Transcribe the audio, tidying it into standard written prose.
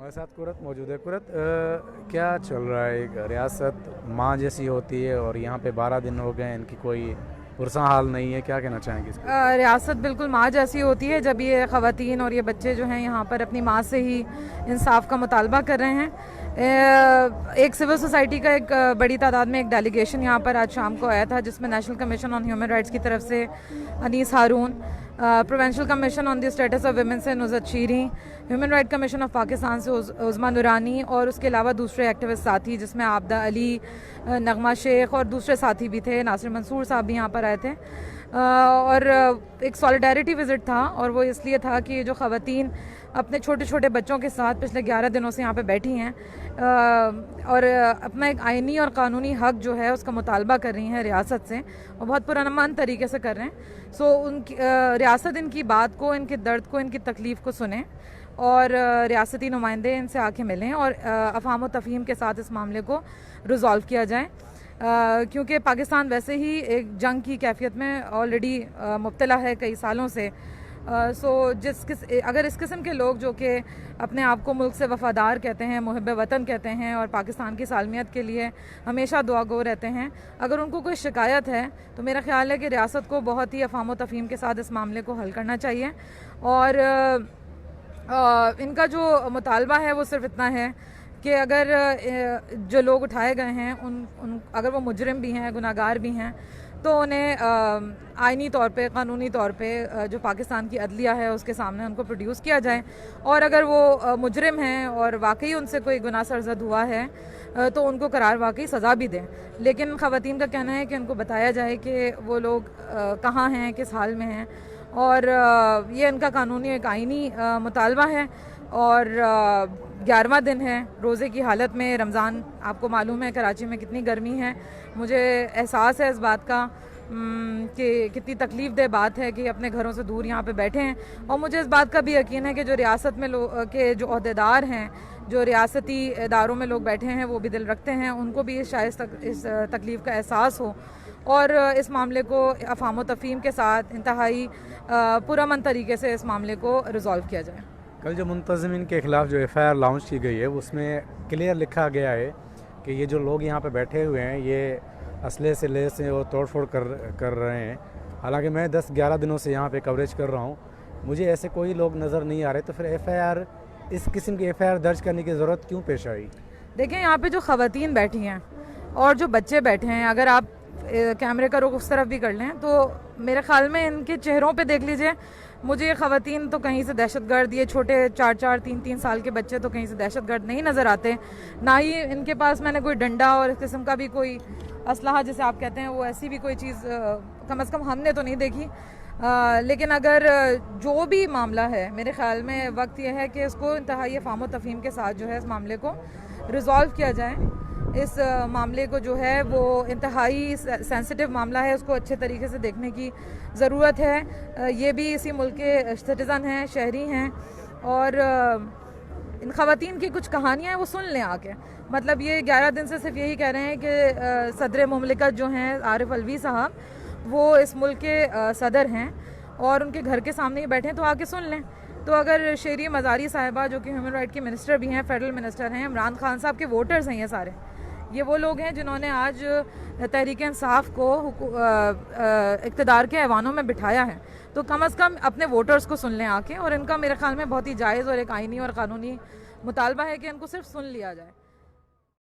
हमारे साथ कुरत मौजूद है। कुरत, क्या चल रहा है? एक रियासत माँ जैसी होती है और यहाँ पे 12 दिन हो गए, इनकी कोई पुरसा हाल नहीं है, क्या कहना चाहेंगे इसके? रियासत बिल्कुल माँ जैसी होती है जब ये ख़वातीन और ये बच्चे जो हैं यहाँ पर अपनी माँ से ही इंसाफ का मुतालबा कर रहे हैं। एक सिविल सोसाइटी का एक बड़ी तादाद में एक डेलीगेशन यहाँ पर आज शाम को आया था, जिसमें National Commission on Human Rights की तरफ से Anees Haroon, Provincial Commission on the Status of Women से Nuzhat Shirin, Human Right Commission of Pakistan से उज़मा नूरानी और उसके अलावा दूसरे एक्टिविस्ट साथी जिसमें आबदा अली, नगमा शेख और दूसरे साथी भी थे, नासिर मंसूर साहब भी यहाँ पर आए थे। और एक सॉलिडारिटी विज़िट था और वो इसलिए था कि ये जो ख़वातीन अपने छोटे छोटे बच्चों के साथ पिछले 11 दिनों से यहाँ पे बैठी हैं और अपना एक आइनी और कानूनी हक जो है उसका मुतालबा कर रही हैं रियासत से, और बहुत पुरअमन तरीके से कर रहे हैं। सो उनकी रियासत इनकी बात को, इनके दर्द को, इनकी तकलीफ़ को सुने और रियासती नुमाइंदे इनसे आके मिलें और अफ़हाम व तफ़हीम के साथ इस मामले को रिज़ॉल्व किया जाए, क्योंकि पाकिस्तान वैसे ही एक जंग की कैफियत में ऑलरेडी मुब्तला है कई सालों से। अगर इस किस्म के लोग जो कि अपने आप को मुल्क से वफ़ादार कहते हैं, मुहिब वतन कहते हैं और पाकिस्तान की सालमियत के लिए हमेशा दुआ गो रहते हैं, अगर उनको कोई शिकायत है तो मेरा ख्याल है कि रियासत को बहुत ही अफ़हाम व तफ़हीम के साथ इस मामले को हल करना चाहिए। और इनका जो मुतालबा है वो सिर्फ इतना है कि अगर जो लोग उठाए गए हैं अगर वो मुजरिम भी हैं, गुनाहगार भी हैं, तो उन्हें आइनी तौर पे, कानूनी तौर पे जो पाकिस्तान की अदलिया है उसके सामने उनको प्रोड्यूस किया जाए, और अगर वो मुजरिम हैं और वाकई उनसे कोई गुनाह सरजद हुआ है तो उनको करार वाकई सज़ा भी दें। लेकिन ख़वातीन का कहना है कि उनको बताया जाए कि वो लोग कहाँ हैं, किस हाल में हैं, और ये इनका कानूनी एक आइनी मुतालबा है। और 11वां दिन है रोज़े की हालत में। रमज़ान, आपको मालूम है कराची में कितनी गर्मी है। मुझे एहसास है इस बात का कि कितनी तकलीफ़ दह बात है कि अपने घरों से दूर यहाँ पे बैठे हैं, और मुझे इस बात का भी यकीन है कि जो रियासत में के जो अहदेदार हैं, जो रियासती इदारों में लोग बैठे हैं, वो भी दिल रखते हैं, उनको भी शायद इस तकलीफ़ का एहसास हो और इस मामले को अफ़हाम व तफ़हीम के साथ इंतहाई पुरअमन तरीके से इस मामले को रिज़ॉल्व किया जाए। कल जो मुंतज़मिन के ख़िलाफ़ जो FIR लॉन्च की गई है उसमें क्लियर लिखा गया है कि ये जो लोग यहाँ पे बैठे हुए हैं ये असले से लेस हैं और तोड़ फोड़ कर रहे हैं। हालांकि मैं 10-11 दिनों से यहाँ पे कवरेज कर रहा हूँ, मुझे ऐसे कोई लोग नज़र नहीं आ रहे, तो फिर FIR, इस किस्म की FIR दर्ज करने की ज़रूरत क्यों पेश आई? देखें, यहाँ पे जो ख़वातीन बैठी हैं और जो बच्चे बैठे हैं, अगर आप कैमरे का रुख उस तरफ भी कर लें तो मेरे ख्याल में इनके चेहरों पे देख लीजिए, मुझे ये ख़वातीन तो कहीं से दहशतगर्द, ये छोटे 4-4, 3-3 साल के बच्चे तो कहीं से दहशतगर्द नहीं नज़र आते। ना ही इनके पास मैंने कोई डंडा और इस किस्म का भी कोई असलहा जिसे आप कहते हैं, वो ऐसी भी कोई चीज़ कम अज़ कम हमने तो नहीं देखी। लेकिन अगर जो भी मामला है, मेरे ख़्याल में वक्त यह है कि इसको इंतहाई अफ़हाम व तफ़हीम के साथ जो है इस मामले को रिज़ॉल्व किया जाए। इस मामले को जो है वो इंतहाई सेंसिटिव मामला है, उसको अच्छे तरीके से देखने की ज़रूरत है। ये भी इसी मुल्क के सिटीज़न हैं, शहरी हैं, और इन ख़वातीन की कुछ कहानियाँ हैं वो सुन लें आके। मतलब ये 11 दिन से सिर्फ यही कह रहे हैं कि सदर मुमलिकत जो हैं आरिफ अलवी साहब, वो इस मुल्क के सदर हैं और उनके घर के सामने ही बैठे हैं, तो आके सुन लें। तो अगर शेरी मज़ारी साहिबा जो कि ह्यूमन राइट की मिनिस्टर भी हैं, फेडरल मिनिस्टर हैं, इमरान खान साहब के वोटर्स हैं, ये सारे ये वो लोग हैं जिन्होंने आज तहरीक इंसाफ को इक़्तिदार के ऐवानों में बिठाया है, तो कम अज़ कम अपने वोटर्स को सुन लें आके। और इनका मेरे ख्याल में बहुत ही जायज़ और एक आइनी और क़ानूनी मुतालबा है कि इनको सिर्फ सुन लिया जाए।